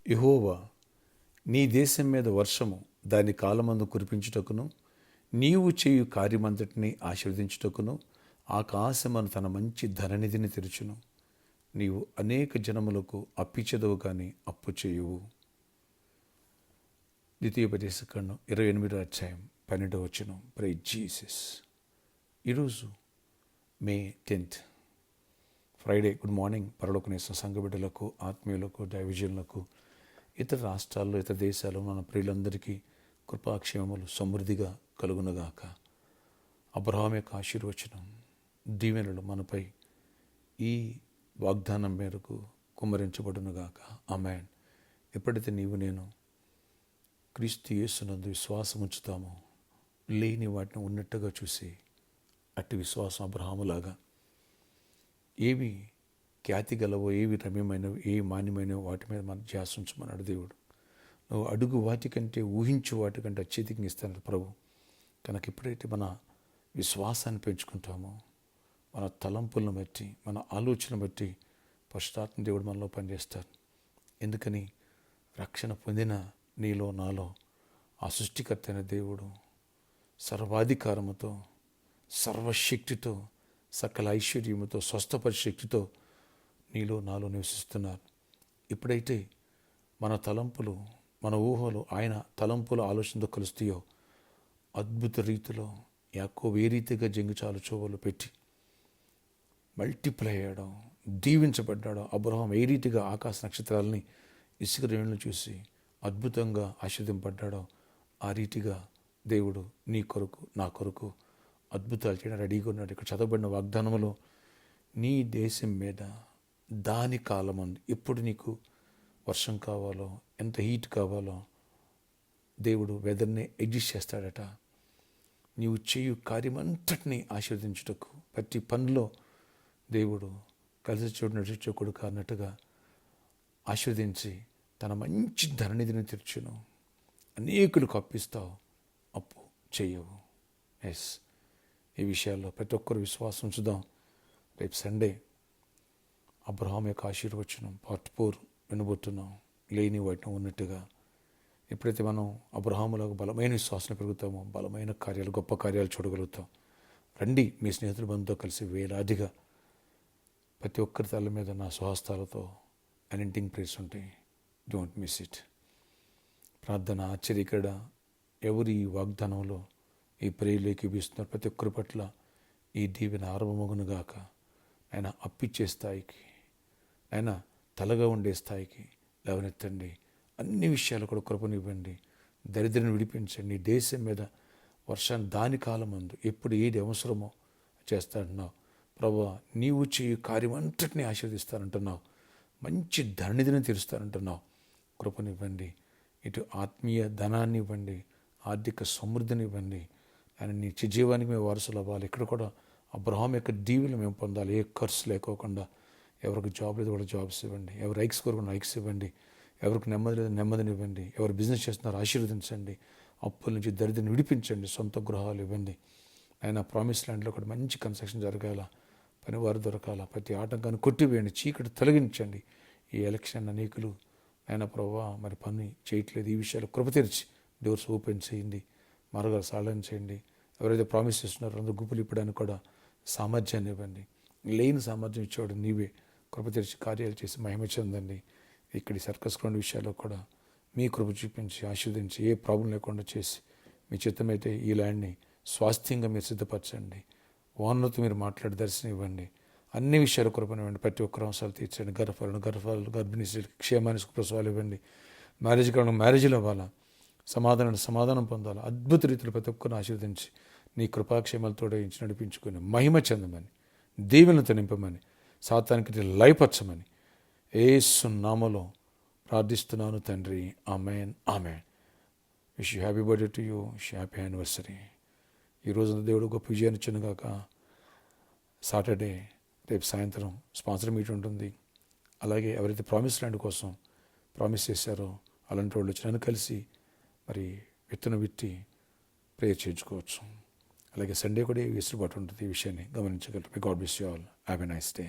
యెహోవా నీ దేశం మీద వర్షము దాని కాలమందు కురిపించుటకును, నీవు చేయు కార్యమంతటిని ఆశీర్వదించుటకును ఆకాశమును తన మంచి ధననిధిని తెరుచును. నీవు అనేక జనములకు అప్పిచెదవు కానీ అప్పు చేయువు. ద్వితీయోపదేశకాండం 28 ప్రైజ్ జీసస్. ఈరోజు మే 10 ఫ్రైడే. గుడ్ మార్నింగ్ పరలోకనేశ్వర సంఘ బిడ్డలకు, ఆత్మీయులకు, దైవజనులకు, ఇతర రాష్ట్రాల్లో, ఇతర దేశాల్లో మన ప్రియులందరికీ కృపాక్షేమములు సమృద్ధిగా కలుగునుగాక. అబ్రహాం యొక్క ఆశీర్వచనం, దీవెనలు మనపై ఈ వాగ్దానం మేరకు కుమ్మరించబడునుగాక. ఆమేన్. ఎప్పుడైతే నీవు నేను క్రీస్తు యేసునందు విశ్వాసం ఉంచుతామో, లేని వాటిని ఉన్నట్టుగా చూసి అట్టి విశ్వాసం అబ్రహాములాగా ఏవి ఖ్యాతి గలవో, ఏవి రమ్యమైనవి, ఏ మాన్యమైనవో వాటి మీద మన ధ్యాస ఉంచమన్నాడు దేవుడు. నువ్వు అడుగు వాటికంటే, ఊహించు వాటికంటే అత్యధికంగా ఇస్తాడు ప్రభు. కనుక ఎప్పుడైతే మన విశ్వాసాన్ని పెంచుకుంటామో, మన తలంపులను బట్టి, మన ఆలోచన బట్టి పరిశుద్ధాత్మ దేవుడు మనలో పనిచేస్తాడు. ఎందుకని? రక్షణ పొందిన నీలో నాలో ఆ సృష్టికర్త అయిన దేవుడు సర్వాధికారముతో, సర్వశక్తితో, సకల ఐశ్వర్యముతో, స్వస్థపరిశక్తితో నీలో నాలో నివసిస్తున్నారు. ఎప్పుడైతే మన తలంపులు, మన ఊహలు ఆయన తలంపుల ఆలోచనతో కలుస్తాయో, అద్భుత రీతిలో యాకోబు ఏ రీతిగా జంగుచాలు చోవలు పెట్టి మల్టిప్లై అయ్యాడో, దీవించబడ్డాడో, అబ్రహాం ఏ రీతిగా ఆకాశ నక్షత్రాలని, ఇసుక రేణులను చూసి అద్భుతంగా ఆశీర్వదింపడ్డాడో, ఆ రీతిగా దేవుడు నీ కొరకు, నా కొరకు అద్భుతాలు చేయడం రెడీగా ఉన్నాడు. ఇక్కడ చదవబడిన వాగ్దానములో నీ దేశం మీద దాని కాలమందు ఎప్పుడు నీకు వర్షం కావాలో, ఎంత హీట్ కావాలో దేవుడు వెదర్ని అడ్జస్ట్ చేస్తాడట. నీవు చేయు కార్యమంతటిని ఆశీర్వదించుటకు, ప్రతి పనిలో దేవుడు కలిసి చోటు నడిచే కొడుకు అన్నట్టుగా ఆశీర్వదించి తన మంచి ధననిధిని తెరుచును. అనేకులకు అప్పిస్తావు, అప్పు చేయవు. ఎస్, ఈ విషయాల్లో ప్రతి ఒక్కరు విశ్వాసం ఉంచుదాం. రేపు సండే అబ్రహాం యొక్క ఆశీర్వచనం పార్ట్ 4 వినబోతున్నాం. లేని వాటిని ఉన్నట్టుగా ఎప్పుడైతే మనం అబ్రహాములకు బలమైన విశ్వాసం పెరుగుతామో, బలమైన కార్యాలు, గొప్ప కార్యాలు చూడగలుగుతాం. రండి, మీ స్నేహితుల బంధుతో కలిసి వేలాదిగా ప్రతి ఒక్కరి తల మీద నా స్వహస్తాలతో అనింటింగ్ ప్రేస్ ఉంటాయి. Don't miss it. ప్రార్థన, ఆశ్చర్యకర ఎవరు ఈ వాగ్దానంలో, ఈ ప్రేయలోకి ఇస్తున్నారు ప్రతి ఒక్కరి పట్ల ఈ దీవెన ఆరంభమగునుగాక. ఆయన అప్పిచ్చే స్థాయికి, ఆయన తలగా ఉండే స్థాయికి లేవనెత్తండి. అన్ని విషయాలు కూడా కృపనివ్వండి. దరిద్రను విడిపించండి. దేశం మీద వర్షాన్ని దాని కాలమందు ఎప్పుడు ఏది అవసరమో చేస్తానంటున్నావు ప్రభువా. నీవు చేయు కార్యం అంతటినీ ఆశీర్వదిస్తానంటున్నావు. మంచి ధననిధిని తీరుస్తానంటున్నావు. కృపనివ్వండి. ఇటు ఆత్మీయ ధనాన్ని ఇవ్వండి, ఆర్థిక సమృద్ధిని ఇవ్వండి. ఆయన నీ జీవానికి మేము వారసులు అవ్వాలి. ఇక్కడ కూడా అబ్రహాం యొక్క దీవెనలు మేము పొందాలి. ఏ ఖర్చు లేకోకుండా. ఎవరికి జాబ్ లేదు కూడా జాబ్స్ ఇవ్వండి. ఎవరు రైక్స్ కోరుకున్న రైక్స్ ఇవ్వండి. ఎవరికి నెమ్మది లేదు నెమ్మదిని ఇవ్వండి. ఎవరు బిజినెస్ చేస్తున్నారో ఆశీర్వదించండి. అప్పుల నుంచి దరిద్రాన్ని విడిపించండి. సొంత గృహాలు ఇవ్వండి. ఆయన ప్రామిస్ ల్యాండ్లో కూడా మంచి కన్స్ట్రక్షన్ జరగాల, పనివారు దొరకాల. ప్రతి ఆటంకాన్ని కొట్టివేయండి, చీకటి తొలగించండి. ఈ ఎలక్షన్ అనేకులు ఆయన ప్రభావ మరి పని చేయట్లేదు. ఈ విషయాలు కృప తెరిచి డోర్స్ ఓపెన్ చేయండి, మార్గాలు సాధన చేయండి. ఎవరైతే ప్రామిస్ చేస్తున్నారో అందరూ గుంపులు ఇప్పడానికి కూడా సామర్థ్యాన్ని ఇవ్వండి. లేని సామర్థ్యం ఇచ్చేవాడు నీవే. కృప తెరిచి కార్యాలు చేసి మహిమ చెందండి. ఇక్కడి సర్కస్ గ్రౌండ్ విషయాల్లో కూడా మీ కృప చూపించి ఆశీర్వదించి ఏ ప్రాబ్లం లేకుండా చేసి మీ చిత్తమైతే ఈ ల్యాండ్ని స్వాస్థ్యంగా మీరు సిద్ధపరచండి. ఓనర్తో మీరు మాట్లాడి దర్శనం ఇవ్వండి. అన్ని విషయాలు కృపనివ్వండి. ప్రతి ఒక్కరు అవసరాలు తీర్చండి. గర్భాలు గర్భిణీ స్త్రీలకు క్షేమానికి ప్రసవాలు ఇవ్వండి. మ్యారేజ్ కావడం మ్యారేజ్లు అవ్వాలా, సమాధానం పొందాలి. అద్భుత రీతిలో ప్రతి ఒక్కరిని ఆశీర్వదించి నీ కృపాక్షేమాలతో నడిపించుకొని మహిమ చెందమని, దీవెనలతో నింపమని, సాతానికి లయపరచమని యేసు నామములో ప్రార్థిస్తున్నాను తండ్రి. ఆమేన్, ఆమేన్. Wish you happy birthday to you. Happy anniversary. ఈ రోజున దేవుడు గొప్ప విజయాన్ని ఇచ్చునుగాక. సాటర్డే రేపు సాయంత్రం స్పాన్సర్ మీట్ ఉంటుంది. అలాగే ఎవరైతే ప్రామిస్ ల్యాండ్ కోసం ప్రామిస్ చేశారో అలాంటి వాళ్ళు వచ్చి నన్ను కలిసి మరి విత్తనం విత్తి ప్రేయర్ చేయించుకోవచ్చు. అలాగే సండే కూడా వెసులుబాటు ఉంటుంది. ఈ విషయాన్ని గమనించగలరు. God bless you all. Have a nice day.